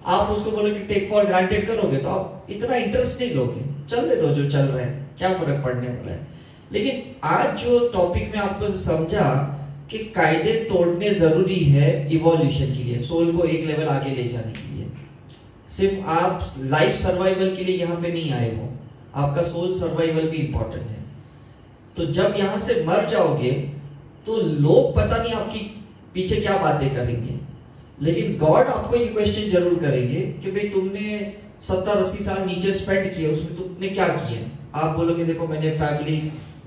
आप उसको बोलो कि टेक फॉर ग्रांटेड करोगे तो आप इतना इंटरेस्ट नहीं लोगे, चलने दो जो चल रहा है, क्या फर्क पड़ने वाला है। लेकिन आज जो टॉपिक में आपको समझा कि कायदे तोड़ने जरूरी है इवोल्यूशन के लिए, सोल को एक लेवल आगे ले जाने के लिए। सिर्फ आप लाइफ सर्वाइवल के लिए यहाँ पे नहीं आए हो, आपका सोल सर्वाइवल भी इंपॉर्टेंट है। तो जब यहाँ से मर जाओगे तो लोग पता नहीं आपकी पीछे क्या बातें करेंगे, लेकिन गॉड आपको ये क्वेश्चन जरूर करेंगे कि भाई तुमने 70-80 साल नीचे स्पेंड किए, उसमें तुमने क्या किया। आप बोलोगे देखो मैंने फैमिली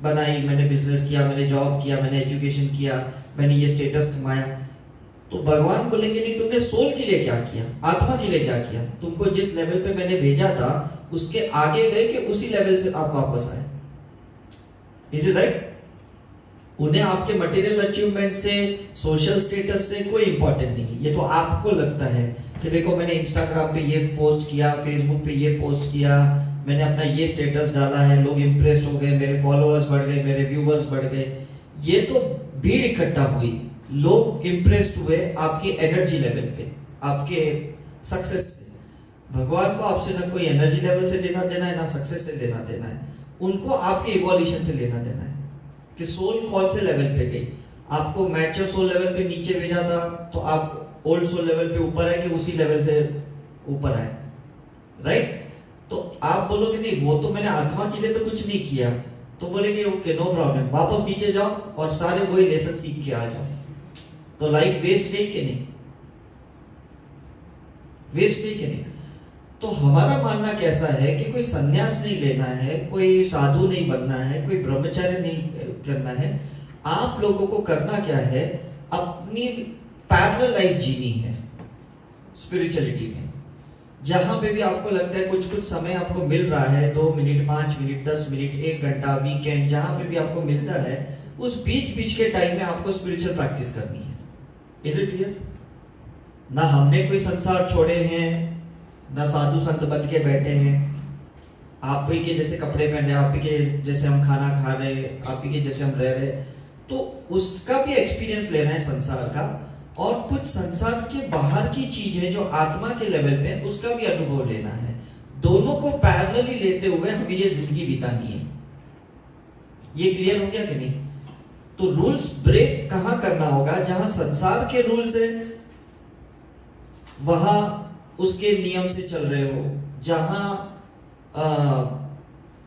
बनाई, मैंने बिजनेस किया, मैंने जॉब किया, मैंने एजुकेशन किया, मैंने ये स्टेटस कमाया। तो भगवान बोलेंगे नहीं, तुमने सोल के लिए क्या किया, आत्मा के लिए क्या किया। तुमको जिस लेवल पे मैंने भेजा था उसके आगे गए कि उसी लेवल से आप वापस आए। Is it right? उन्हें आपके मटेरियल अचीवमेंट से, सोशल स्टेटस से कोई इंपॉर्टेंट नहीं। ये तो आपको लगता है कि देखो मैंने इंस्टाग्राम पे ये पोस्ट किया, फेसबुक पे ये पोस्ट किया, मैंने अपना ये स्टेटस डाला है, लोग इंप्रेस हो गए, मेरे फॉलोअर्स बढ़ गए, मेरे व्यूअर्स बढ़ गए। ये तो भीड़ इकट्ठा हुई, लोग इंप्रेस्ड हुए आपकी एनर्जी लेवल पे, आपके सक्सेस से। भगवान को आपसे ना कोई एनर्जी लेवल से लेना देना है, ना सक्सेस से लेना देना है। उनको आपके इवोल्यूशन से लेना देना है कि सोल कौन से लेवल पे गई। आपको मैच्योर सोल लेवल पे नीचे भेजा था तो आप ओल्ड सोल लेवल पे ऊपर है कि उसी लेवल से ऊपर आए, राइट? तो आप बोलोगे नहीं वो तो मैंने आत्मा के लिए तो कुछ नहीं किया, तो बोलेंगे ओके नो प्रॉब्लम, वापस नीचे जाओ और सारे वही लेसन सीख के आ जाओ। तो लाइफ वेस्ट गई कि नहीं? वेस्ट गई कि नहीं? तो हमारा मानना कैसा है कि कोई संन्यास नहीं लेना है, कोई साधु नहीं बनना है, कोई ब्रह्मचर्य नहीं करना है। आप लोगों को करना क्या है, अपनी पैरेलल लाइफ जीनी है स्पिरिचुअलिटी में। जहां पे भी आपको लगता है कुछ समय आपको मिल रहा है, 2 मिनट, 5 मिनट, 10 मिनट, 1 घंटा, वीकेंड, जहां पे भी आपको मिलता है, उस बीच के टाइम में आपको स्पिरिचुअल प्रैक्टिस करनी है। Is it clear? ना हमने कोई संसार छोड़े हैं, ना साधु संत बन के बैठे हैं। आप ही के जैसे कपड़े पहन रहे, आप ही के जैसे हम खाना खा रहे, आप ही के जैसे हम रह रहे, तो उसका भी एक्सपीरियंस लेना है संसार का। और कुछ संसार के बाहर की चीज है जो आत्मा के लेवल पे, उसका भी अनुभव लेना है। दोनों को पैरेलली लेते हुए हमें ये जिंदगी बितानी है। ये क्लियर हो गया कि नहीं? तो रूल्स ब्रेक कहां करना होगा? जहां संसार के रूल्स है वहां उसके नियम से चल रहे हो, जहां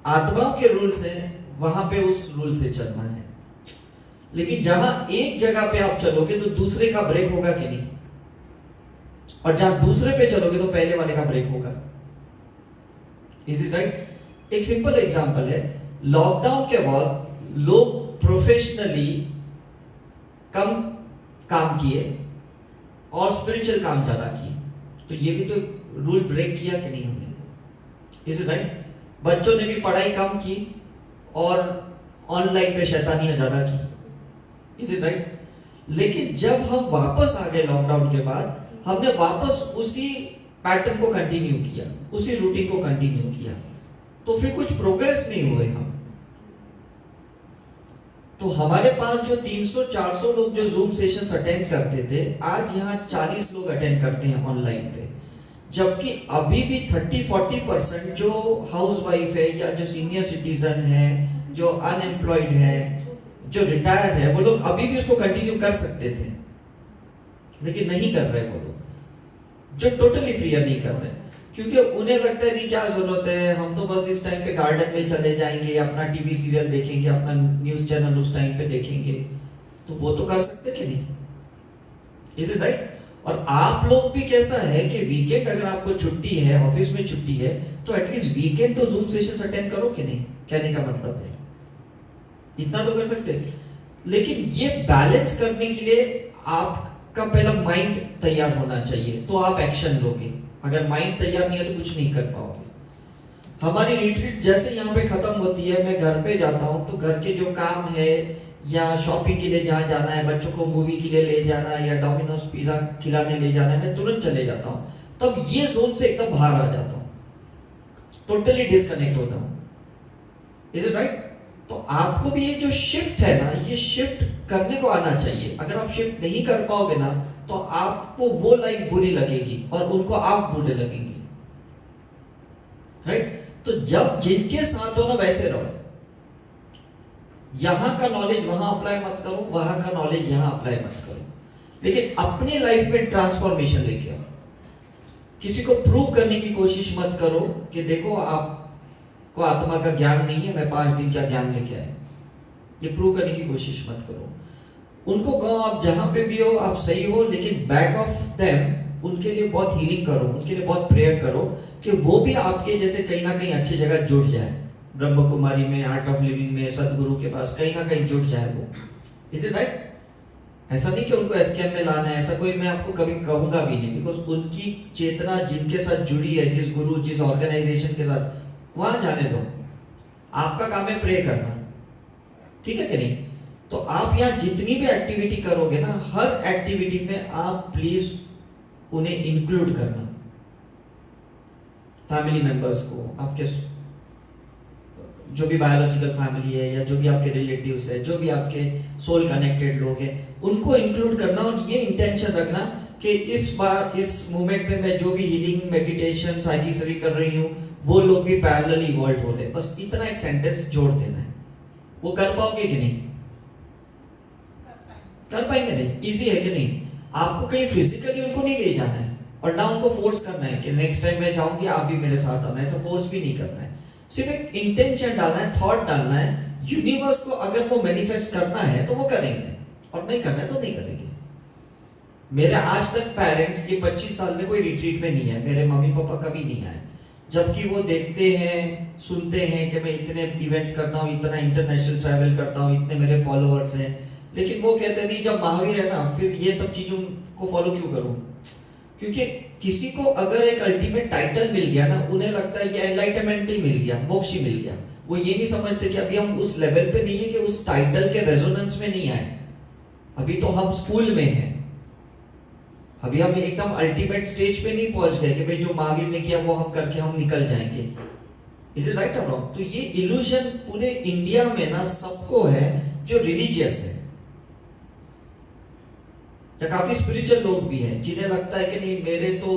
आत्माओं के रूल्स हैं वहां पे उस रूल से चलना है। लेकिन जहां एक जगह पे आप चलोगे तो दूसरे का ब्रेक होगा कि नहीं, और जहां दूसरे पे चलोगे तो पहले वाले का ब्रेक होगा। Is it right? एक सिंपल एग्जांपल है, लॉकडाउन के बाद लोग प्रोफेशनली कम काम किए और स्पिरिचुअल काम ज्यादा किए, तो ये भी तो रूल ब्रेक किया कि नहीं हमने? Is it right? बच्चों ने भी पढ़ाई कम की और ऑनलाइन पे शैतानियां ज्यादा की। Is it right? लेकिन जब हम वापस आ गए लॉकडाउन के बाद, हमने वापस उसी पैटर्न को कंटिन्यू किया, उसी रूटीन को कंटिन्यू किया, तो फिर कुछ प्रोग्रेस नहीं हुए हम। तो हमारे पास जो 300-400 लोग जो जूम सेशंस अटेंड करते थे, आज यहाँ 40 लोग अटेंड करते हैं ऑनलाइन पे। जबकि अभी भी 30-40% जो हाउस वाइफ है या जो सीनियर सिटीजन है, जो अनएम्प्लॉयड है, जो रिटायर्ड है, वो लोग अभी भी उसको कंटिन्यू कर सकते थे, लेकिन नहीं कर रहे। वो लोग जो टोटली फ्री नहीं कर रहे, क्योंकि उन्हें लगता है नहीं क्या जरूरत है, हम तो बस इस टाइम पे गार्डन में चले जाएंगे, अपना टीवी सीरियल देखेंगे, अपना न्यूज चैनल उस टाइम पे देखेंगे। तो वो तो कर सकते कि नहीं? Is it right? और आप लोग भी कैसा है कि वीकेंड अगर आपको छुट्टी है, ऑफिस में छुट्टी है, तो एटलीस्ट वीकेंड तो जूम सेशंस अटेंड करो कि नहीं? कहने का मतलब है इतना तो कर सकते। लेकिन ये बैलेंस करने के लिए आपका पहला माइंड तैयार होना चाहिए, तो आप एक्शन लोगे। अगर माइंड तैयार नहीं है तो कुछ नहीं कर पाओगे। हमारी रिट्रीट जैसे यहाँ पे खत्म होती है, मैं घर पे जाता हूँ, तो घर के जो काम है या शॉपिंग के लिए जहाँ जाना है, बच्चों को मूवी के लिए ले जाना है या डोमिनोज पिज्जा खिलाने ले जाना है, मैं तुरंत चले जाता हूँ। तब ये जोन से एकदम बाहर आ जाता हूँ, टोटली डिस्कनेक्ट होता हूँ। Is it right? तो आपको भी ये जो शिफ्ट है ना, ये शिफ्ट करने को आना चाहिए। अगर आप शिफ्ट नहीं कर पाओगे ना, तो आपको वो लाइफ बुरी लगेगी और उनको आप बुरे लगेंगे, राइट? तो जब जिनके साथ हो ना वैसे रहो, यहां का नॉलेज वहां अप्लाई मत करो, वहां का नॉलेज यहां अप्लाई मत करो, लेकिन अपनी लाइफ में ट्रांसफॉर्मेशन लेके आओ। किसी को प्रूव करने की कोशिश मत करो कि देखो आपको आत्मा का ज्ञान नहीं है, मैं 5 दिन का ज्ञान लेके आया, ये प्रूव करने की कोशिश मत करो। उनको कहो आप जहां पे भी हो आप सही हो, लेकिन बैक ऑफ देम उनके लिए बहुत हीलिंग करो, उनके लिए बहुत प्रेयर करो कि वो भी आपके जैसे कहीं ना कहीं अच्छी जगह जुड़ जाए, ब्रह्म कुमारी में, आर्ट ऑफ लिविंग में, सदगुरु के पास कहीं ना कहीं जुड़ जाए वो। Is it right? ऐसा नहीं कि उनको एसकेएम में लाना है, ऐसा कोई मैं आपको कभी कहूंगा भी नहीं, बिकॉज उनकी चेतना जिनके साथ जुड़ी है, जिस गुरु जिस ऑर्गेनाइजेशन के साथ, वहां जाने दो। आपका काम है प्रे करना, ठीक है कि नहीं? तो आप यहाँ जितनी भी एक्टिविटी करोगे ना, हर एक्टिविटी में आप प्लीज उन्हें इंक्लूड करना, फैमिली मेंबर्स को, आपके जो भी बायोलॉजिकल फैमिली है या जो भी आपके रिलेटिव्स है, जो भी आपके सोल कनेक्टेड लोग हैं, उनको इंक्लूड करना और ये इंटेंशन रखना कि इस बार इस मोमेंट में मैं जो भी हीलिंग मेडिटेशन साइकिसरी कर रही हूँ वो लोग भी पैरेलली इवॉल्व हो रहे हैं। बस इतना एक सेंटेंस जोड़ देना है। वो कर पाओगे कि नहीं? कर पाएंगे नहीं? इजी है कि नहीं? आपको कहीं फिजिकली उनको नहीं ले जाना है और ना उनको फोर्स करना है कि नेक्स्ट टाइम मैं जाऊंगी आप भी मेरे साथ आना, ऐसा फोर्स भी नहीं करना है। सिर्फ एक इंटेंशन डालना है, थॉट डालना है। यूनिवर्स को अगर वो मैनिफेस्ट करना है तो वो करेंगे और नहीं करना है तो नहीं करेंगे। मेरे आज तक पेरेंट्स ये 25 साल में कोई रिट्रीट में नहीं है, मेरे मम्मी पापा कभी नहीं आए, जबकि वो देखते हैं सुनते हैं कि मैं इतने इवेंट्स करता हूँ, इतना इंटरनेशनल ट्रैवल करता हूँ, इतने मेरे फॉलोअर्स हैं, लेकिन वो कहते नहीं जब महावीर है ना फिर ये सब चीजों को फॉलो क्यों करूं? क्योंकि किसी को अगर एक अल्टीमेट टाइटल मिल गया ना, उन्हें लगता है ये एनलाइटमेंट ही मिल गया, मोक्ष ही मिल गया। वो ये नहीं समझते कि अभी हम उस लेवल पे नहीं है कि उस टाइटल के रेजोनेंस में नहीं आए, अभी तो हम स्कूल में हैं, अभी हम एकदम अल्टीमेट स्टेज पे नहीं पहुंच गए कि भाई जो महावीर ने किया वो हम करके हम निकल जाएंगे। इज इट राइट और रॉन्ग? तो ये इल्यूजन पूरे इंडिया में ना सबको है जो रिलीजियस है या काफी स्पिरिचुअल लोग भी हैं जिन्हें लगता है कि नहीं मेरे तो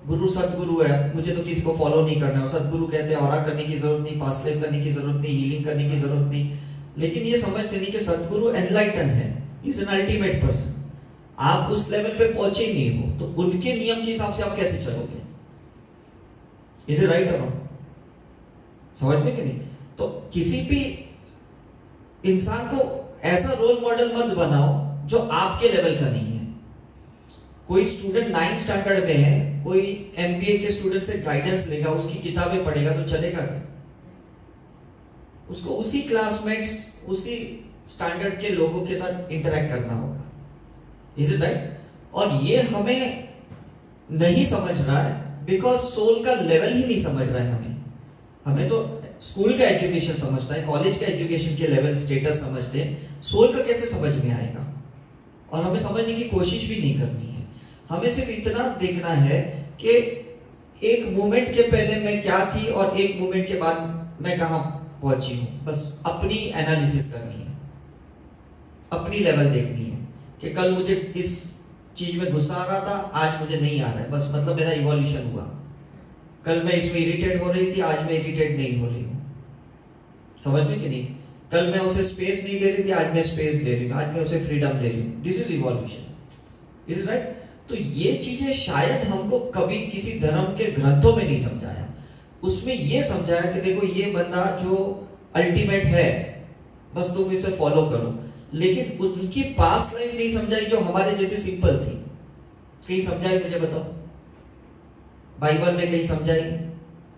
गुरु सदगुरु है, मुझे तो किसी को फॉलो नहीं करना है। सदगुरु कहते हैं ऑरा करने की जरूरत नहीं, पास्ट लाइफ करने की जरूरत नहीं, हीलिंग करने की जरूरत नहीं, लेकिन ये समझते नहीं कि सदगुरु एनलाइटन है, इज एन अल्टीमेट पर्सन। आप उस लेवल पे पहुंचे नहीं हो तो उनके नियम के हिसाब से आप कैसे चलोगे? इज इट राइट और नॉट? समझ में कि नहीं? तो किसी भी इंसान को ऐसा रोल मॉडल मत बनाओ जो आपके लेवल का नहीं है। कोई स्टूडेंट 9th स्टैंडर्ड में है, कोई एमबीए के स्टूडेंट से गाइडेंस लेगा, उसकी किताबें पढ़ेगा तो चलेगा क्या? उसको उसी क्लासमेट्स उसी स्टैंडर्ड के लोगों के साथ इंटरेक्ट करना होगा। Is it right? और ये हमें नहीं समझ रहा है बिकॉज सोल का लेवल ही नहीं समझ रहा है। हमें तो स्कूल का एजुकेशन समझता है, कॉलेज का एजुकेशन के लेवल स्टेटस समझते हैं, सोल का कैसे समझ में आएगा? और हमें समझने की कोशिश भी नहीं करनी है। हमें सिर्फ इतना देखना है कि एक मोमेंट के पहले मैं क्या थी और एक मोमेंट के बाद मैं कहां पहुंची हूं। बस अपनी एनालिसिस करनी है, अपनी लेवल देखनी है कि कल मुझे इस चीज में गुस्सा आ रहा था, आज मुझे नहीं आ रहा है, बस मतलब मेरा इवोल्यूशन हुआ। कल मैं इसमें इरिटेट हो रही थी, आज मैं इरिटेट नहीं हो रही हूँ। समझ में कि नहीं? कल मैं उसे स्पेस नहीं दे रही थी, आज मैं स्पेस दे रही हूँ, आज मैं उसे फ्रीडम दे रही हूँ। This is evolution. Is it right? तो ये चीजें शायद हमको कभी किसी धर्म के ग्रंथों में नहीं समझाया। उसमें ये समझाया कि देखो ये बंदा जो अल्टीमेट है बस तुम इसे फॉलो करो, लेकिन उनकी पास्ट लाइफ नहीं समझाई जो हमारे जैसे सिंपल थी। कहीं समझाई? मुझे बताओ। बाइबल में कहीं समझाई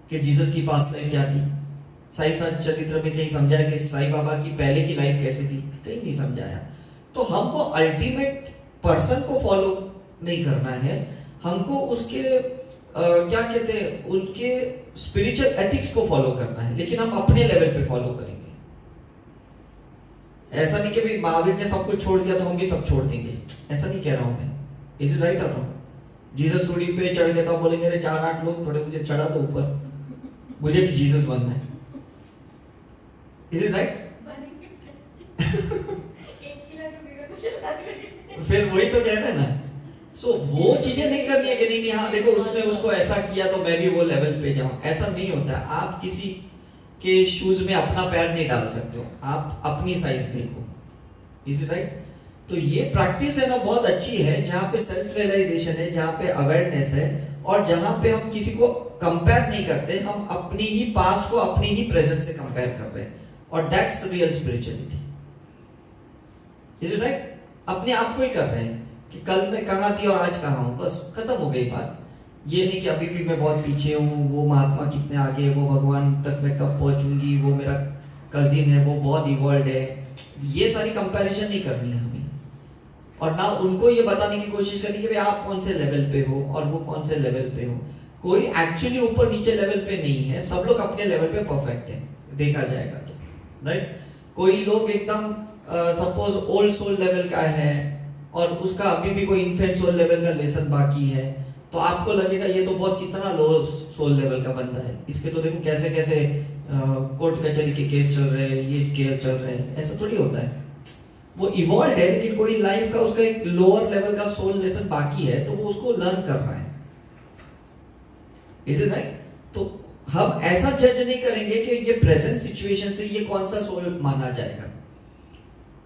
कि जीसस की पास्ट लाइफ क्या थी? साई संत चरित्र में कहीं समझाया कि साईं बाबा की पहले की लाइफ कैसी थी? कहीं नहीं समझाया। तो हमको अल्टीमेट पर्सन को फॉलो नहीं करना है, हमको उसके क्या कहते हैं उनके स्पिरिचुअल एथिक्स को फॉलो करना है, लेकिन हम अपने लेवल पे फॉलो करेंगे। ऐसा नहीं कि भाई महावीर ने सब कुछ छोड़ दिया तो हम भी सब छोड़ देंगे, ऐसा नहीं कह रहा हूं मैं। इज इट राइट और नॉट? जीसस सूली पे चढ़ गया तो बोलेंगे अरे 4-8 लोग थोड़े मुझे चढ़ा दो ऊपर, मुझे भी जीसस बनना है। Is it right? फिर वही तो कह रहे हैं ना, सो वो चीजें नहीं करनी है कि नहीं नहीं हाँ देखो उसने उसको ऐसा किया तो मैं भी वो लेवल पे जाऊं, ऐसा नहीं होता है। आप किसी के शूज में अपना पैर नहीं डाल सकते हो, आप अपनी साइज देखो, इज इट राइट? तो ये प्रैक्टिस है ना बहुत अच्छी है, जहाँ पे सेल्फ रियलाइजेशन है, जहाँ पे अवेयरनेस है, और जहाँ पे हम किसी को कंपेयर नहीं करते, हम अपनी ही पास्ट को अपनी ही प्रेजेंट से कंपेयर कर रहे हैं, और that's real spirituality, is it right? अपने आप को ही कर रहे हैं कि कल मैं कहाँ थी और आज कहाँ हूँ, बस खत्म हो गई बात। ये नहीं कि अभी भी मैं बहुत पीछे हूँ, वो महात्मा कितने आगे, वो भगवान तक मैं कब पहुंचूंगी, वो मेरा कजिन है वो बहुत इवॉल्व है, ये सारी कंपैरिजन नहीं करनी है हमें। और ना उनको ये बताने की कोशिश करनी कि भाई आप कौन से लेवल पे हो और वो कौन से लेवल पे हो। कोई एक्चुअली ऊपर नीचे लेवल पे नहीं है, सब लोग अपने लेवल पे परफेक्ट है, देखा जाएगा तो, राइट? कोई लोग एकदम सपोज ओल्ड सोल लेवल का है और उसका अभी भी कोई इन्फेंट सोल लेवल का लेसन बाकी है, तो आपको लगेगा ये तो बहुत कितना लो सोल लेवल का बंदा है, इसके तो देखो कैसे कैसे कोर्ट कचहरी के केस चल रहे हैं, ये केस चल रहे हैं, ऐसा थोड़ी होता है। वो इवॉल्व है, लेकिन कोई लाइफ का उसका एक लोअर लेवल का सोल लेसन बाकी है, तो वो उसको लर्न कर रहा है, इज इट राइट? तो हम ऐसा जज नहीं करेंगे कि ये प्रेजेंट सिचुएशन से ये कौन सा सोल माना जाएगा,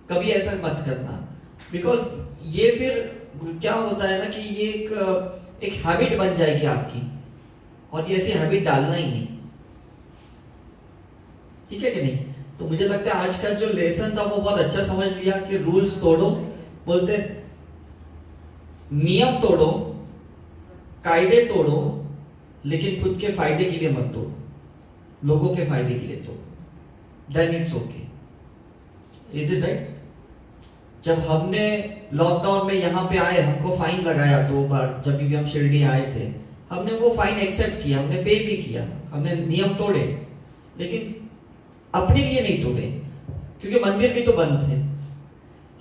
कभी ऐसा मत करना, बिकॉज ये फिर क्या होता है ना कि ये एक हैबिट बन जाएगी आपकी, और ये ऐसी हैबिट डालना ही नहीं, ठीक है कि नहीं? तो मुझे लगता है आज का जो लेसन था वो बहुत अच्छा समझ लिया कि रूल्स तोड़ो, बोलते नियम तोड़ो, कायदे तोड़ो, लेकिन खुद के फायदे के लिए मत तोड़ो, लोगों के फायदे के लिए तोड़ो, then it's okay, is it right? जब हमने लॉकडाउन में यहाँ पे आए, हमको फाइन लगाया 2 बार, जब भी हम शिरडी आए थे, हमने वो फाइन एक्सेप्ट किया, हमने पे भी किया, हमने नियम तोड़े, लेकिन अपने लिए नहीं तोड़े, क्योंकि मंदिर भी तो बंद थे।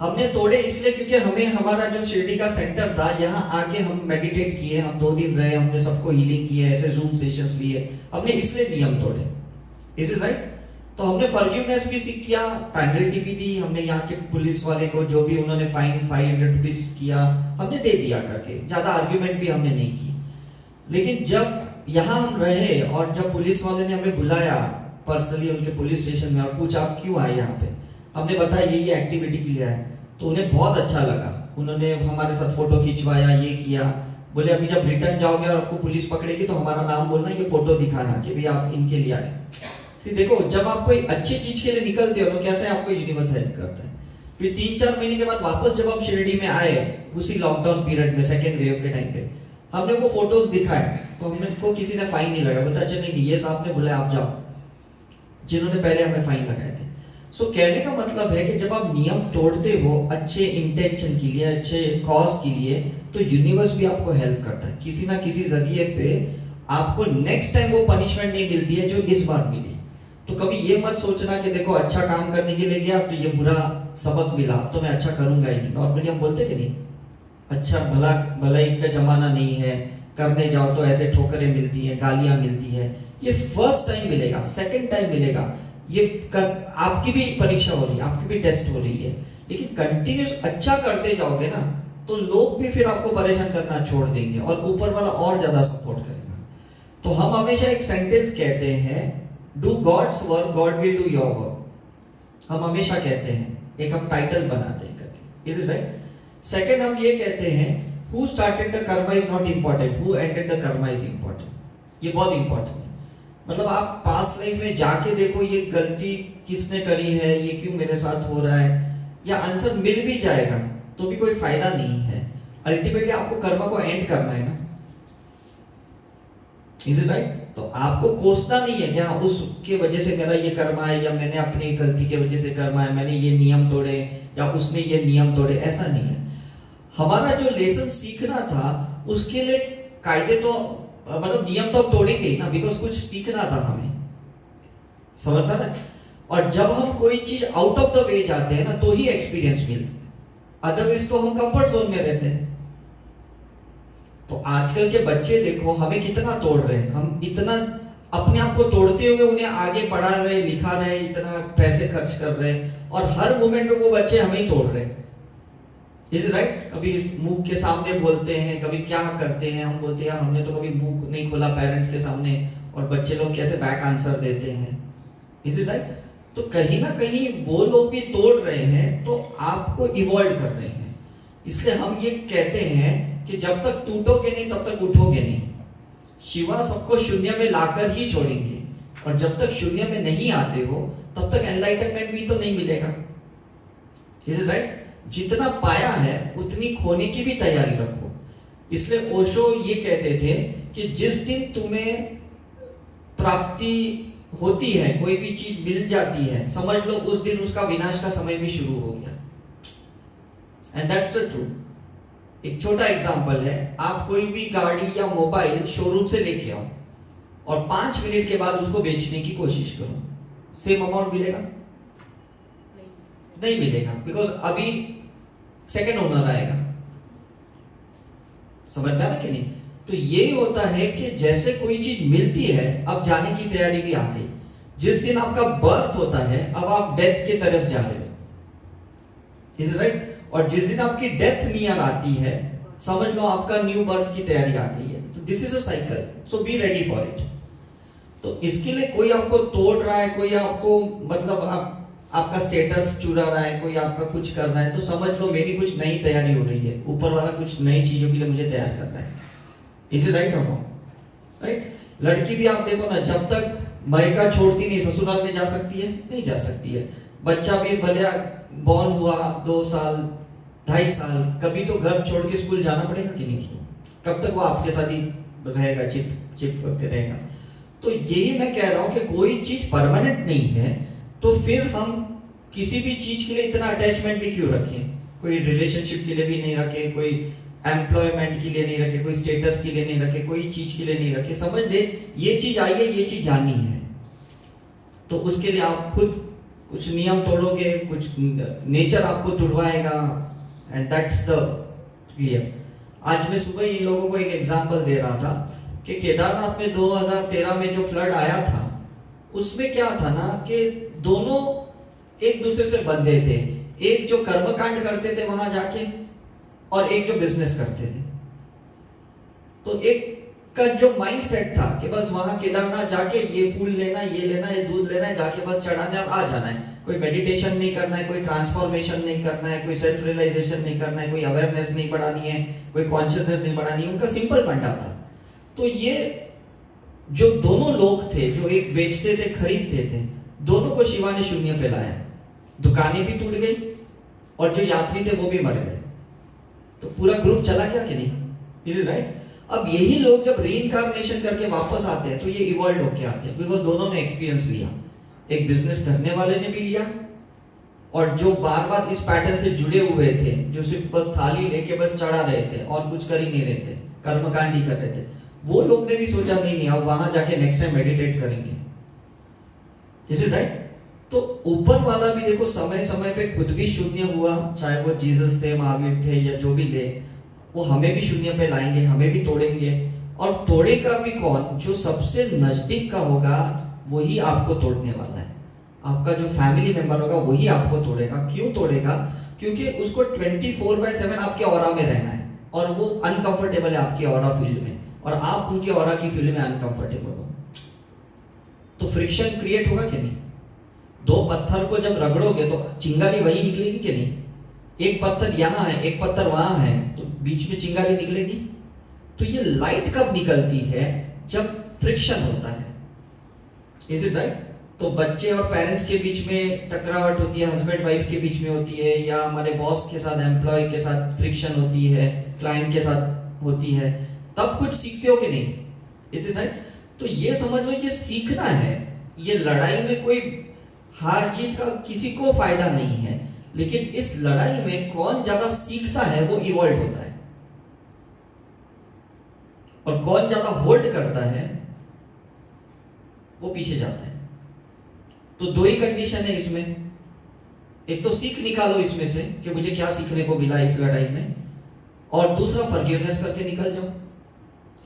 हमने तोड़े इसलिए क्योंकि हमें हमारा जो शिरडी का सेंटर था, यहाँ आके हम मेडिटेट किए, हम 2 दिन रहे, हमने सबको हीलिंग किए, ऐसे जूम सेशंस लिए, हमने इसलिए नियम तोड़े, इज इट राइट? तो हमने फॉरगिवनेस भी सीख किया, पेनल्टी भी दी, हमने यहाँ के पुलिस वाले को जो भी उन्होंने फाइन 500 रुपीज किया, हमने दे दिया करके, ज्यादा आर्ग्यूमेंट भी हमने नहीं की। लेकिन जब यहाँ हम रहे और जब पुलिस वाले ने हमें बुलाया पर्सनली उनके पुलिस स्टेशन में और पूछा आप क्यों आए यहाँ पे, हमने बताया ये एक्टिविटी के लिए आए, तो उन्हें बहुत अच्छा लगा, उन्होंने हमारे साथ फोटो खिंचवाया, ये किया, बोले अभी जब रिटर्न जाओगे और आपको पुलिस पकड़ेगी तो हमारा नाम बोलना, ये फोटो दिखाना कि भाई आप इनके लिए आए। देखो जब आप कोई अच्छी चीज के लिए निकलते हो तो कैसे आपको यूनिवर्स हेल्प करता है। फिर 3-4 महीने के बाद वापस जब हम शिरडी में आए, उसी लॉकडाउन पीरियड में सेकेंड वेव के टाइम पे, हमने वो फोटोज दिखाए, तो हमने को किसी ने फाइन नहीं लगा, बोलता अच्छा नहीं ये साहब ने बोला आप जाओ, जिन्होंने पहले हमें फाइन लगाए थे। सो कहने का मतलब है कि जब आप नियम तोड़ते हो अच्छे इंटेंशन के लिए, अच्छे कॉज के लिए, तो यूनिवर्स भी आपको हेल्प करता है किसी ना किसी जरिए पे, आपको नेक्स्ट टाइम वो पनिशमेंट नहीं मिलती है जो इस बार मिली। तो कभी ये मत सोचना कि देखो अच्छा काम करने के लिए गया तो ये बुरा सबक मिला, तो मैं अच्छा करूंगा ही नहीं। नॉर्मली हम बोलते कि नहीं, अच्छा भलाई का जमाना नहीं है, करने जाओ तो ऐसे ठोकरें मिलती हैं, गालियां मिलती है। ये फर्स्ट टाइम मिलेगा, सेकंड टाइम मिलेगा, ये आपकी भी परीक्षा हो रही है, आपकी भी टेस्ट हो रही है, लेकिन कंटिन्यूस अच्छा करते जाओगे ना तो लोग भी फिर आपको परेशान करना छोड़ देंगे और ऊपर वाला और ज्यादा सपोर्ट करेगा। तो हम हमेशा एक सेंटेंस कहते हैं, do God's work God will do your work. हम हमेशा कहते हैं, एक हम टाइटल बनाते हैं करके, इज इट राइट? सेकंड हम ये कहते हैं, who started the Karma is not important, who ended the Karma is important. ये बहुत इंपॉर्टेंट है। मतलब आप पास्ट लाइफ में जाके देखो ये गलती किसने करी है, ये क्यों मेरे साथ हो रहा है, या आंसर मिल भी जाएगा तो भी कोई फायदा नहीं है। अल्टीमेटली आपको कर्मा को एंड करना है ना, इज इट राइट? तो आपको कोसना नहीं है कि हाँ उसके वजह से मेरा ये कर्मा है, या मैंने अपनी गलती की वजह से कर्मा है, मैंने ये नियम तोड़े या उसने ये नियम तोड़े, ऐसा नहीं है। हमारा जो लेसन सीखना था उसके लिए कायदे तो मतलब नियम तो हम तोड़ेंगे ही ना, बिकॉज कुछ सीखना था हमें, समझ में ना? और जब हम कोई चीज आउट ऑफ द वे जाते हैं ना तो ही एक्सपीरियंस मिलता है, अदरवाइज तो हम कंफर्ट जोन में रहते हैं। तो आजकल के बच्चे देखो हमें कितना तोड़ रहे हैं, हम इतना अपने आप को तोड़ते हुए उन्हें आगे पढ़ा रहे, लिखा रहे, इतना पैसे खर्च कर रहे हैं, और हर मोमेंट में वो बच्चे हमें ही तोड़ रहे हैं। Is right. कभी मुंह के सामने बोलते हैं, कभी क्या करते हैं, हम बोलते हैं यार हमने तो कभी मुंह नहीं खोला पेरेंट्स के सामने, और बच्चे लोग कैसे बैक आंसर देते हैं। Is it right. तो कहीं ना कहीं वो लोग भी तोड़ रहे हैं, तो आपको इवॉल्व कर रहे हैं। इसलिए हम ये कहते हैं कि जब तक टूटोगे नहीं तब तक उठोगे नहीं। शिवा सबको शून्य में लाकर ही छोड़ेंगे, और जब तक शून्य में नहीं आते हो तब तक एनलाइटनमेंट भी तो नहीं मिलेगा। Is it right. जितना पाया है उतनी खोने की भी तैयारी रखो। इसलिए ओशो ये कहते थे कि जिस दिन तुम्हें प्राप्ति होती है, कोई भी चीज मिल जाती है, समझ लो उस दिन उसका विनाश का समय भी शुरू हो गया। And that's the truth. एक छोटा एग्जांपल है, आप कोई भी गाड़ी या मोबाइल शोरूम से लेके आओ और 5 मिनट के बाद उसको बेचने की कोशिश करो, सेम अमाउंट मिलेगा? नहीं मिलेगा, बिकॉज अभी सेकेंड ओनर आएगा। समझ में आ रहा कि नहीं? तो ये होता है कि जैसे कोई चीज मिलती है, अब जाने की तैयारी भी आ गई। जिस दिन आपका बर्थ होता है, अब आप डेथ की तरफ जा रहे हो। Is right. और जिस दिन आपकी डेथ नियर आती है, समझ लो आपका न्यू बर्थ की तैयारी आ गई है। तो this is a cycle, so be ready for it. तो इसके लिए कोई आपको तोड़ रहा है, कोई आपको मतलब आपका स्टेटस चुरा रहा है, कोई आपका कुछ कर रहा है, तो समझ लो मेरी कुछ नई तैयारी हो रही है, ऊपर वाला कुछ नई चीजों के लिए मुझे तैयार कर रहा है। इज इट राइट और रॉन्ग? राइट। लड़की भी आप देखो ना, जब तक मायका छोड़ती नहीं, ससुराल में जा सकती है? नहीं जा सकती है। बच्चा भी भले बॉर्न हुआ 2 साल 2.5 साल, कभी तो घर छोड़ के स्कूल जाना पड़ेगा कि नहीं उसको? कब तक वो आपके साथ ही रहेगा, चिप के रहेगा? तो यही मैं कह रहा हूं कि कोई चीज परमानेंट नहीं है, तो फिर हम किसी भी चीज के लिए इतना अटैचमेंट भी क्यों रखें? कोई रिलेशनशिप के लिए भी नहीं रखे, कोई एम्प्लॉयमेंट के लिए नहीं रखे, कोई स्टेटस के लिए नहीं रखे, कोई चीज के लिए नहीं रखे। समझ ले, ये चीज आई है, ये चीज जानी है, तो उसके लिए आप खुद कुछ नियम तोड़ोगे, कुछ नेचर आपको तुड़वाएगा। And that's the clear. आज मैं सुबह इन लोगों को एक एग्जांपल दे रहा था कि केदारनाथ में 2013 में जो फ्लड आया था, उसमें क्या था ना कि दोनों एक दूसरे से बंधे थे। एक जो कर्मकांड करते थे वहां जाके, और एक जो बिजनेस करते थे। तो एक का जो माइंडसेट था कि बस वहां केदारनाथ जाके ये फूल लेना, ये लेना, ये दूध लेना है, जाके बस चढ़ाना और आ जाना है। कोई मेडिटेशन नहीं करना है, कोई ट्रांसफॉर्मेशन नहीं करना है, कोई सेल्फ रियलाइजेशन नहीं करना है, कोई अवेयरनेस नहीं बढ़ानी है, कोई कॉन्शियसनेस नहीं बढ़ानी है। उनका सिंपल फंडा था। तो ये जो दोनों लोग थे, जो एक बेचते थे खरीदते थे, दोनों को शिवा ने शून्य पे लाया। दुकानें भी टूट गई और जो यात्री थे वो भी मर गए। तो पूरा ग्रुप चला गया कि नहीं? Is it right? अब यही लोग जब रीइंकार्नेशन करके वापस आते हैं तो ये इवॉल्व होके आते हैं, बिकॉज दोनों ने एक्सपीरियंस लिया। एक बिजनेस करने वाले ने भी लिया, और जो बार बार इस पैटर्न से जुड़े हुए थे, जो सिर्फ बस थाली लेके बस चढ़ा रहे थे और कुछ कर ही नहीं रहे थे, कर्मकांड ही कर रहे थे, वो लोग ने भी सोचा नहीं अब वहां जाके नेक्स्ट टाइम मेडिटेट करेंगे। Is it right? तो ऊपर वाला भी देखो समय समय पे खुद भी शून्य हुआ, चाहे वो जीसस थे, महावीर थे, या जो भी ले, वो हमें भी शून्य पे लाएंगे, हमें भी तोड़ेंगे। और तोड़ेगा भी कौन? जो सबसे नजदीक का होगा वही आपको तोड़ने वाला है। आपका जो फैमिली मेंबर होगा वही आपको तोड़ेगा। क्यों तोड़ेगा? क्योंकि उसको 24/7 आपके ऑरा में रहना है, और वो अनकंफर्टेबल है आपके ऑरा फील्ड में, और आप उनके ऑरा की फील्ड में अनकंफर्टेबल हो। तो फ्रिक्शन क्रिएट होगा कि नहीं? 2 पत्थर को जब रगड़ोगे तो चिंगारी वही निकलेगी कि नहीं? एक पत्थर यहाँ है, एक पत्थर वहां है, तो बीच में चिंगारी निकलेगी। तो ये लाइट कब निकलती है? जब फ्रिक्शन होता है। Is it right? तो बच्चे और पेरेंट्स के बीच में टकरावट होती है, हस्बैंड वाइफ के बीच में होती है, या हमारे बॉस के साथ, एम्प्लॉय के साथ फ्रिक्शन होती है, क्लाइंट के साथ होती है, तब कुछ सीखते हो कि नहीं? Is it right? तो ये समझ लो, ये सीखना है। ये लड़ाई में कोई हार जीत का किसी को फायदा नहीं है, लेकिन इस लड़ाई में कौन ज्यादा सीखता है वो इवॉल्व होता है, और कौन ज्यादा होल्ड करता है वो पीछे जाता है। तो 2 ही कंडीशन है इसमें। एक तो सीख निकालो इसमें से कि मुझे क्या सीखने को मिला इस लड़ाई में, और दूसरा फॉरगिवनेस करके निकल जाओ।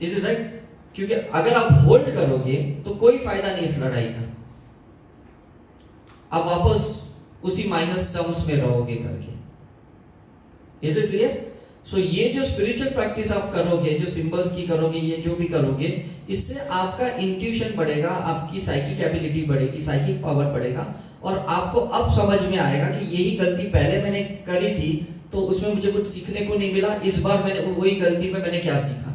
Is it right? क्योंकि अगर आप होल्ड करोगे तो कोई फायदा नहीं इस लड़ाई का, आप वापस उसी माइनस टर्म्स में रहोगे करके। Is it clear? सो ये जो स्पिरिचुअल प्रैक्टिस आप करोगे, जो सिंबल्स की करोगे, ये जो भी करोगे, इससे आपका इंट्यूशन बढ़ेगा, आपकी साइकिक एबिलिटी बढ़ेगी, साइकिक पावर बढ़ेगा, और आपको अब समझ में आएगा कि यही गलती पहले मैंने करी थी तो उसमें मुझे कुछ सीखने को नहीं मिला, इस बार मैंने वही गलती में मैंने क्या सीखा।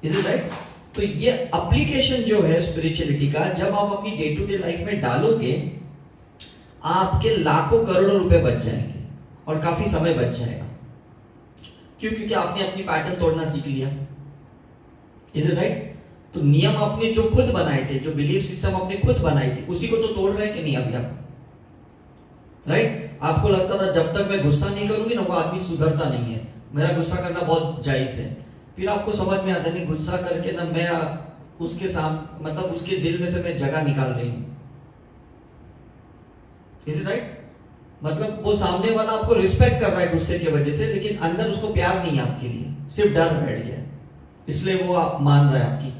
Is it right? तो ये एप्लीकेशन जो है स्पिरिचुअलिटी का, जब आप अपनी डे टू डे लाइफ में डालोगे, आपके लाखों करोड़ों रुपए बच जाएंगे और काफी समय बच जाएगा। क्यों? क्योंकि आपने अपनी पैटर्न तोड़ना सीख लिया। Is it right? तो नियम आपने जो खुद बनाए थे, जो बिलीफ सिस्टम आपने खुद बनाई थी, उसी को तो तोड़ रहे हैं कि नहीं अभी आप? राइट? आपको लगता था जब तक मैं गुस्सा नहीं करूंगी ना वो आदमी सुधरता नहीं है, मेरा गुस्सा करना बहुत जायज है। फिर आपको समझ में आता नहीं, गुस्सा करके ना मैं उसके साथ मतलब उसके दिल में से मैं जगह निकाल रही हूं। Is it right? मतलब वो सामने वाला आपको रिस्पेक्ट कर रहा है गुस्से की वजह से, लेकिन अंदर उसको प्यार नहीं है आपके लिए, सिर्फ डर बैठ गया, इसलिए वो आप मान रहा है आपकी।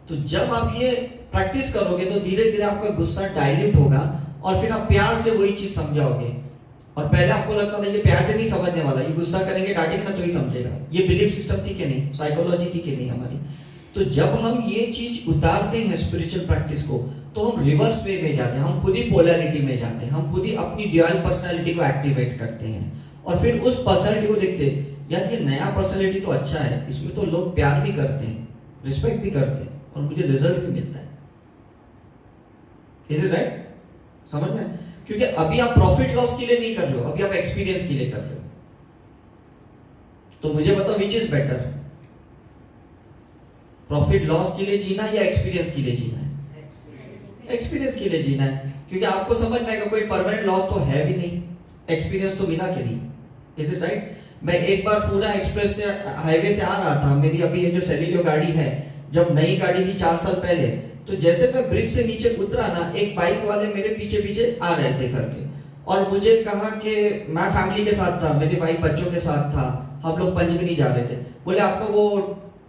तो जब आप ये प्रैक्टिस करोगे तो धीरे धीरे आपका गुस्सा डाइल्यूट होगा और फिर आप प्यार से वही चीज समझाओगे। और पहले आपको लगता था ये प्यार से नहीं समझने वाला, ये गुस्सा करेंगे डांटेंगे ना तो ही समझेगा। ये बिलीफ सिस्टम थी कि नहीं, साइकोलॉजी थी कि नहीं हमारी। तो जब हम ये चीज उतारते हैं स्पिरिचुअल प्रैक्टिस को, तो हम रिवर्स वे में जाते हैं, हम खुद ही पोलैरिटी में जाते हैं, हम खुद ही अपनी ड्यूअल पर्सनैलिटी को एक्टिवेट करते हैं और फिर उस पर्सनैलिटी को देखते हैं, यार ये नया पर्सनैलिटी तो अच्छा है, इसमें तो लोग प्यार भी करते हैं, रिस्पेक्ट भी करते हैं और मुझे रिजल्ट भी मिलता है। Is it right? समझ में? क्योंकि अभी आप प्रॉफिट लॉस के लिए नहीं कर रहे हो, अभी आप एक्सपीरियंस के लिए कर रहे हो। तो मुझे बताओ which is better, profit loss के लिए जीना या एक्सपीरियंस के लिए जीना है? एक्सपीरियंस के लिए जीना है, क्योंकि आपको समझ में आएगा कोई परमानेंट लॉस तो है भी नहीं, एक्सपीरियंस तो मिला कि नहीं। Is it right? मैं एक बार पूरा एक्सप्रेस से हाईवे से आ रहा था, मेरी अभी ये जो सेलियो गाड़ी है, जब नई गाड़ी थी 4 साल पहले, तो जैसे मैं ब्रिज से नीचे उतरा ना, एक बाइक वाले मेरे पीछे पीछे आ रहे थे करके, और मुझे कहा कि मैं फैमिली के साथ था, मेरी वाइफ बच्चों के साथ था, हम लोग पंचगनी जा रहे थे, बोले आपका वो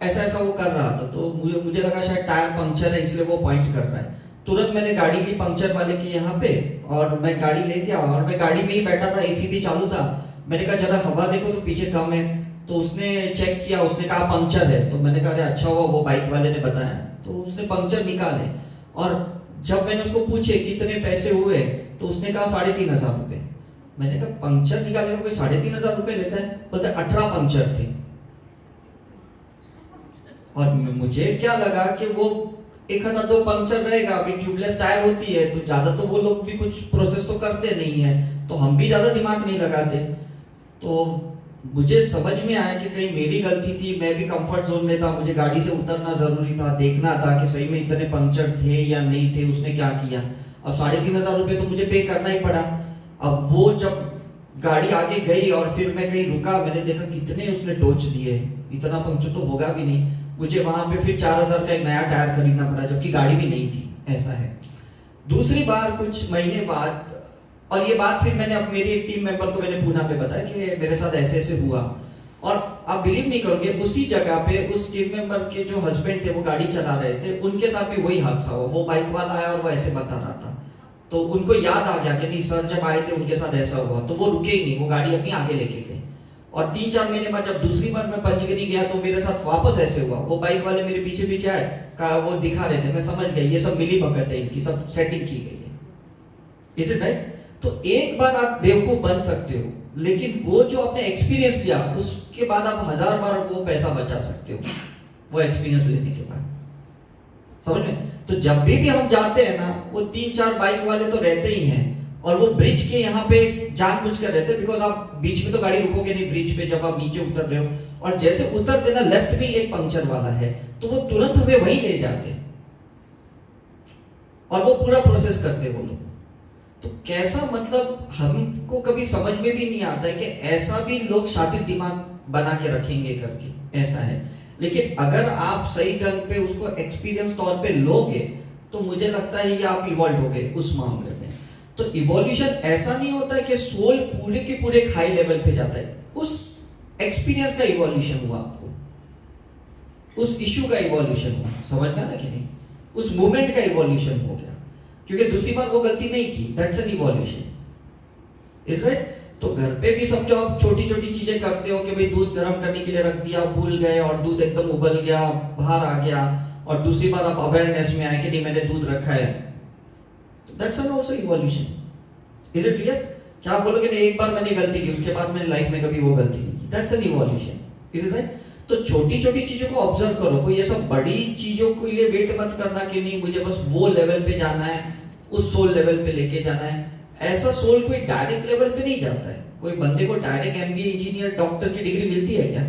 ऐसा ऐसा वो कर रहा था। तो मुझे लगा शायद टायर पंक्चर है इसलिए वो पॉइंट कर रहा है। तुरंत मैंने गाड़ी ली पंक्चर वाले के यहाँ पे और मैं गाड़ी ले गया और मैं गाड़ी में ही बैठा था, एसी भी चालू था। मैंने कहा जरा हवा देखो तो पीछे कम है, तो उसने चेक किया, उसने कहा पंक्चर है। तो मैंने कहा अरे अच्छा हुआ वो बाइक वाले ने बताया, तो उसने पंक्चर निकाले। और जब मैंने उसको पूछे कितने पैसे हुए, तो उसने कहा 3,500 रुपए। मैंने कहा पंक्चर निकालने में कोई 3,500 रुपए लेता है? बोलते 18 पंक्चर थे। और मुझे क्या लगा कि वो एक आधा दो पंक्चर रहेगा, अभी ट्यूबलेस टायर होती है तो ज्यादा तो वो लोग भी कुछ प्रोसेस तो करते नहीं है, तो हम भी ज्यादा दिमाग नहीं लगाते। तो मुझे समझ में आया कि कहीं मेरी गलती थी, मैं भी कंफर्ट जोन में था, मुझे गाड़ी से उतरना जरूरी था, देखना था कि सही में इतने पंक्चर थे या नहीं थे, उसने क्या किया। अब 3,500 रुपए तो मुझे पे करना ही पड़ा। अब वो जब गाड़ी आगे गई और फिर मैं कहीं रुका, मैंने देखा कितने उसने टोच दिए, इतना पंक्चर तो होगा भी नहीं। मुझे वहां पे फिर 4,000 का एक नया टायर खरीदना पड़ा, जबकि गाड़ी भी नहीं थी। ऐसा है। दूसरी बार कुछ महीने बाद, और ये बात फिर मैंने मेरी एक टीम मेंबर को मैंने पूना पे बताया कि मेरे साथ ऐसे ऐसे हुआ। और आप बिलीव नहीं करोगे, उसी जगह पे उस टीम मेंबर के जो हस्बैंड थे वो गाड़ी चला रहे थे, उनके साथ भी वही हादसा हुआ। वो बाइक वाला आया और वो ऐसे बता रहा था, तो उनको याद आ गया कि नहीं सर जब आए थे उनके साथ ऐसा हुआ। तो वो रुके ही नहीं, वो गाड़ी अपनी आगे लेके गए। और 3-4 महीने बाद जब दूसरी बार मैं पंचगनी गया तो मेरे साथ वापस ऐसे हुआ। वो बाइक वाले मेरे पीछे पीछे आए, कहा वो दिखा रहे थे, मैं समझ गया ये सब मिली भगत है, इनकी सब सेटिंग की गई है। Is it right? तो एक बार आप बेवकूफ बन सकते हो, लेकिन वो जो आपने एक्सपीरियंस लिया उसके बाद आप 1000 बार वो पैसा बचा सकते हो, वो एक्सपीरियंस लेने के बाद। समझ में? तो जब भी हम जाते हैं ना, वो 3-4 बाइक वाले तो रहते ही हैं, और वो ब्रिज के यहाँ पे जानबूझ कर रहते, बिकॉज आप बीच में तो गाड़ी रुकोगे नहीं ब्रिज पे, जब आप नीचे उतर रहे हो। और जैसे उतरते ना, लेफ्ट में एक पंक्चर वाला है, तो वो तुरंत हमें वहीं ले जाते और वो पूरा प्रोसेस करते वो लोग। तो कैसा, मतलब हमको कभी समझ में भी नहीं आता है कि ऐसा भी लोग शातिर दिमाग बना के रखेंगे करके, ऐसा है। लेकिन अगर आप सही ढंग पे उसको एक्सपीरियंस तौर पे लोगे, तो मुझे लगता है ये आप इवॉल्व हो गए उस मामले में। तो इवोल्यूशन ऐसा नहीं होता है कि सोल पूरे के पूरे हाई लेवल पे जाता है, उस एक्सपीरियंस का इवोल्यूशन हुआ, आपको उस इश्यू का इवोल्यूशन हुआ। समझ में आता कि नहीं? उस मूवमेंट का इवोल्यूशन हो गया, क्योंकि दूसरी बार वो गलती नहीं की, that's an evolution. Is right? तो घर पे भी समझो आप छोटी छोटी चीजें करते हो कि भाई दूध गर्म करने के लिए रख दिया, भूल गए और दूध एकदम उबल गया, बाहर आ गया, और दूसरी बार आप अवेयरनेस में आए कि नहीं मैंने दूध रखा है, तो that's an also evolution. Is it clear? क्या आप बोलोगे नहीं एक बार मैंने गलती की उसके बाद मैंने लाइफ में कभी वो गलती नहीं की, that's an evolution. Is it right? तो छोटी छोटी चीजों को ऑब्जर्व करो, कोई ये सब बड़ी चीजों के लिए वेट मत करना कि नहीं मुझे बस वो लेवल पे जाना है, उस सोल लेवल पे लेके जाना है। ऐसा सोल कोई डायरेक्ट लेवल पे नहीं जाता है। कोई बंदे को डायरेक्ट एमबीए, इंजीनियर, डॉक्टर की डिग्री मिलती है क्या?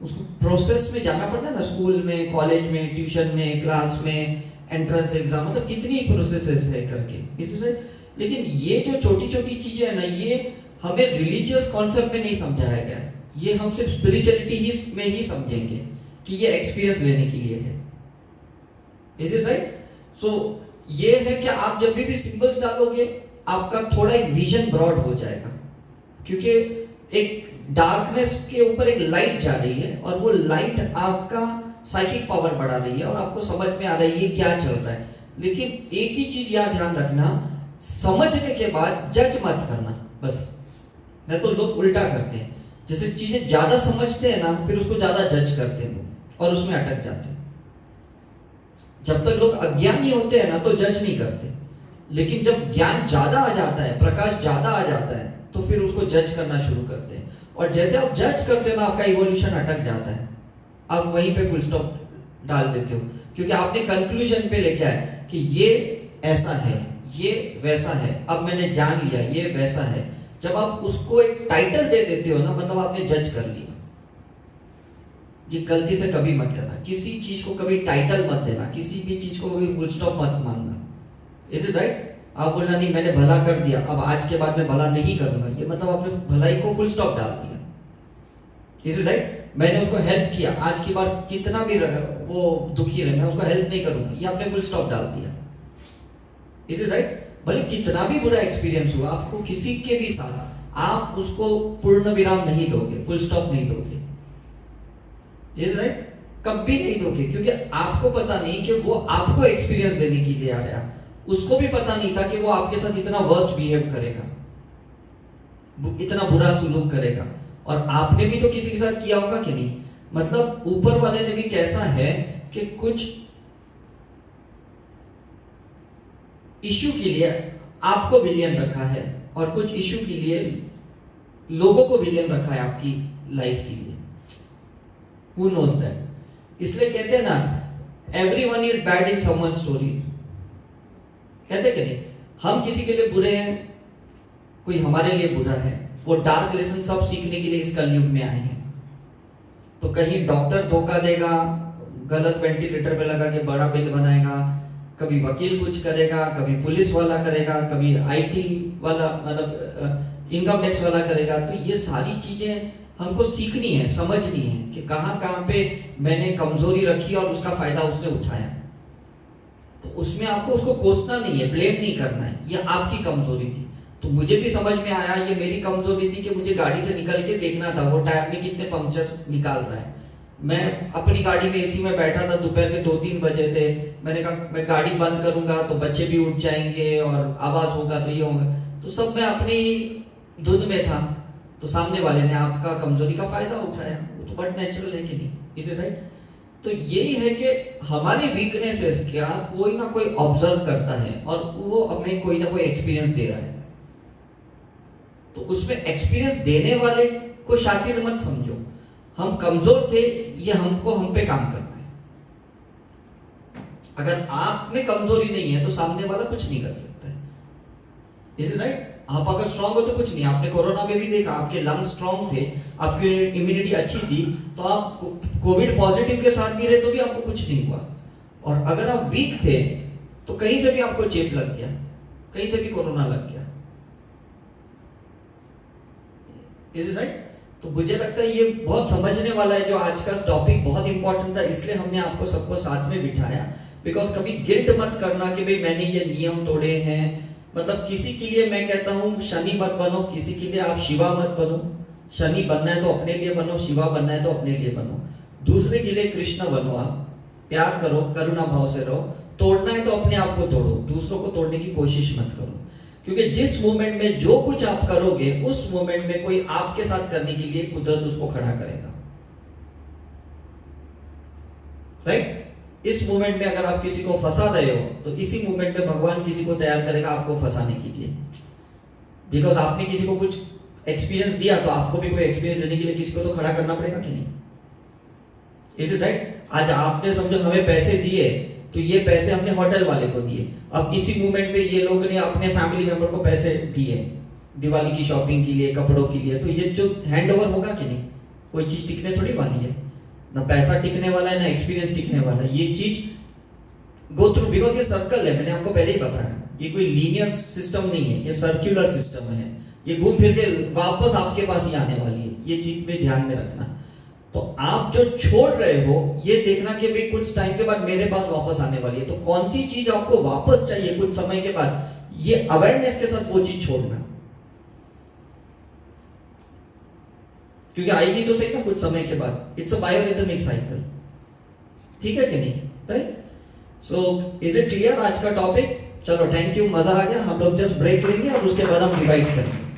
उसको प्रोसेस में जाना पड़ता है ना, स्कूल में, कॉलेज में, ट्यूशन में, क्लास में, एंट्रेंस एग्जाम, मतलब कितनी प्रोसेस है करके। इससे लेकिन ये जो छोटी छोटी चीजें है ना, ये हमें रिलीजियस कॉन्सेप्ट में नहीं समझाया गया है, ये हम सिर्फ स्पिरिचुअलिटी ही में ही समझेंगे कि ये एक्सपीरियंस लेने के लिए है। Is it right? सो ये है कि आप जब भी सिंबल्स डालोगे आपका थोड़ा एक विजन ब्रॉड हो जाएगा, क्योंकि एक डार्कनेस के ऊपर एक लाइट जा रही है और वो लाइट आपका साइकिक पावर बढ़ा रही है और आपको समझ में आ रही है क्या चल रहा है। लेकिन एक ही चीज याद ध्यान रखना, समझने के बाद जज मत करना बस। नहीं तो लोग उल्टा करते हैं, जैसे चीजें ज्यादा समझते हैं ना फिर उसको ज्यादा जज करते हैं और उसमें अटक जाते हैं। जब तक लोग अज्ञानी होते हैं ना तो जज नहीं करते, लेकिन जब ज्ञान ज्यादा आ जाता है, प्रकाश ज्यादा आ जाता है, तो फिर उसको जज करना शुरू करते हैं। और जैसे आप जज करते हो ना आपका इवोल्यूशन अटक जाता है, आप वहीं पे फुल स्टॉप डाल देते हो, क्योंकि आपने कंक्लूजन पे लेके आए कि ये ऐसा है, ये वैसा है, अब मैंने जान लिया ये वैसा है। जब आप उसको एक टाइटल दे देते हो ना, मतलब आपने जज कर लिया। ये गलती से कभी मत करना, किसी चीज को कभी टाइटल मत देना, किसी भी चीज को कभी फुल स्टॉप मत मानना। Is it right? आप बोलना नहीं मैंने भला कर दिया, अब आज के बाद मैं भला नहीं करूंगा, ये मतलब आपने भलाई को फुल स्टॉप डाल दिया। Is it right? मैंने उसको हेल्प किया, आज की बार कितना भी वो दुखी रहे मैं उसको हेल्प नहीं करूंगा, ये आपने फुल स्टॉप डाल दिया। Is it right? भले कितना भी बुरा एक्सपीरियंस हुआ आपको किसी के भी साथ, आप उसको पूर्ण विराम नहीं दोगे, फुल स्टॉप नहीं दोगे। Is right? कभी नहीं दोगे, क्योंकि आपको पता नहीं कि वो आपको एक्सपीरियंस देने के लिए आया। उसको भी पता नहीं था कि वो आपके साथ इतना वर्स्ट बिहेव करेगा, इतना बुरा सुलूक करेगा। और आपने भी तो किसी के साथ किया होगा कि नहीं? मतलब ऊपर वाले ने भी कैसा है कि कुछ इश्यू के लिए आपको विलियन रखा है और कुछ इश्यू के लिए लोगों को विलियन रखा है आपकी लाइफ के लिए। Who knows that? इसलिए कहते हैं ना, everyone is bad in someone's story। कहते कि नहीं, हम किसी के लिए बुरे हैं, कोई हमारे लिए बुरा है। वो डार्क लेसन सब सीखने के लिए इस कलयुग में आए हैं। तो कहीं डॉक्टर धोखा देगा, गलत वेंटिलेटर पे लगा के बड़ा बिल बनाएगा, कभी वकील कुछ करेगा, कभी पुलिस वाला करेगा, कभी आईटी वाला मतलब इनकम टैक्स वाला करेगा। तो ये सारी चीजें हमको सीखनी है, समझनी है कि कहाँ कहाँ पे मैंने कमजोरी रखी और उसका फायदा उसने उठाया। तो उसमें आपको उसको कोसना नहीं है, ब्लेम नहीं करना है, ये आपकी कमजोरी थी। तो मुझे भी समझ में आया ये मेरी कमजोरी थी कि मुझे गाड़ी से निकल के देखना था वो टायर में कितने पंक्चर निकाल रहा है। मैं अपनी गाड़ी में एसी में बैठा था, दोपहर में 2-3 बजे थे। मैंने कहा मैं गाड़ी बंद करूंगा तो बच्चे भी उठ जाएंगे और आवाज होगा तो ये होगा। तो सब मैं अपनी धुन में था, तो सामने वाले ने आपका कमजोरी का फायदा उठाया। वो तो बट नेचुरल है कि नहीं? Is it right? तो यही है कि हमारी वीकनेसेस क्या कोई ना कोई ऑब्जर्व करता है और वो हमें कोई ना कोई एक्सपीरियंस दे रहा है। तो उसमें एक्सपीरियंस देने वाले को शातिर मत समझो। हम कमजोर थे, ये हमको हम पे काम करना है। अगर आप में कमजोरी नहीं है तो सामने वाला कुछ नहीं कर सकता है। Is it right? आप अगर स्ट्रांग हो तो कुछ नहीं। आपने कोरोना में भी देखा, आपके लंग्स स्ट्रांग थे, आपकी इम्यूनिटी अच्छी थी, तो आप कोविड पॉजिटिव के साथ भी रहे तो भी आपको कुछ नहीं हुआ। और अगर आप वीक थे तो कहीं से भी आपको चेप लग गया, कहीं से भी कोरोना लग गया। Is it right? तो मुझे लगता है ये बहुत समझने वाला है। जो आज का टॉपिक बहुत इंपॉर्टेंट था, इसलिए हमने आपको सबको साथ में बिठाया। बिकॉज कभी गिल्ट मत करना कि भाई मैंने ये नियम तोड़े हैं। मतलब किसी के लिए मैं कहता हूँ शनि मत बनो, किसी के लिए आप शिवा मत बनो। शनि बनना है तो अपने लिए बनो, शिवा बनना है तो अपने लिए बनो। दूसरे के लिए कृष्ण बनो, आप प्यार करो, करुणा भाव से रहो। तोड़ना है तो अपने आप को तोड़ो, दूसरों को तोड़ने की कोशिश मत करो। क्योंकि जिस मोमेंट में जो कुछ आप करोगे उस मोमेंट में कोई आपके साथ करने के लिए कुदरत उसको खड़ा करेगा, राइट? इस मोमेंट में अगर आप किसी को फंसा रहे हो तो इसी मोमेंट में भगवान किसी को तैयार करेगा आपको फंसाने के लिए, बिकॉज आपने किसी को कुछ एक्सपीरियंस दिया तो आपको भी कोई एक्सपीरियंस देने के लिए किसी को तो खड़ा करना पड़ेगा कि नहीं? Is it right? आज आपने समझो हमें पैसे दिए तो ये पैसे हमने होटल वाले को दिए, अब इसी मूवमेंट में ये लोग ने अपने फैमिली मेंबर को पैसे दिए दिवाली की शॉपिंग के लिए, कपड़ों के लिए, तो ये जो हैंड ओवर होगा कि नहीं? कोई चीज टिकने थोड़ी वाली है, ना पैसा टिकने वाला है ना एक्सपीरियंस टिकने वाला है, ये चीज गो थ्रू, बिकॉज ये सर्कल है, मैंने आपको पहले ही बताया, ये कोई लीनियर सिस्टम नहीं है, ये सर्क्यूलर सिस्टम है, ये घूम फिर के वापस आपके पास ही आने वाली है, ये चीज में ध्यान में रखना। तो आप जो छोड़ रहे हो ये देखना कि भाई कुछ टाइम के बाद मेरे पास वापस आने वाली है, तो कौन सी चीज आपको वापस चाहिए कुछ समय के बाद, ये अवेयरनेस के साथ वो चीज छोड़ना, क्योंकि आएगी तो सही ना कुछ समय के बाद, इट्स अ बायोरिथमिक साइकिल, ठीक है कि नहीं? Right? So is it clear आज का टॉपिक? चलो थैंक यू, मजा आ गया। हम लोग जस्ट ब्रेक लेंगे और उसके बाद हम डिवाइड करेंगे।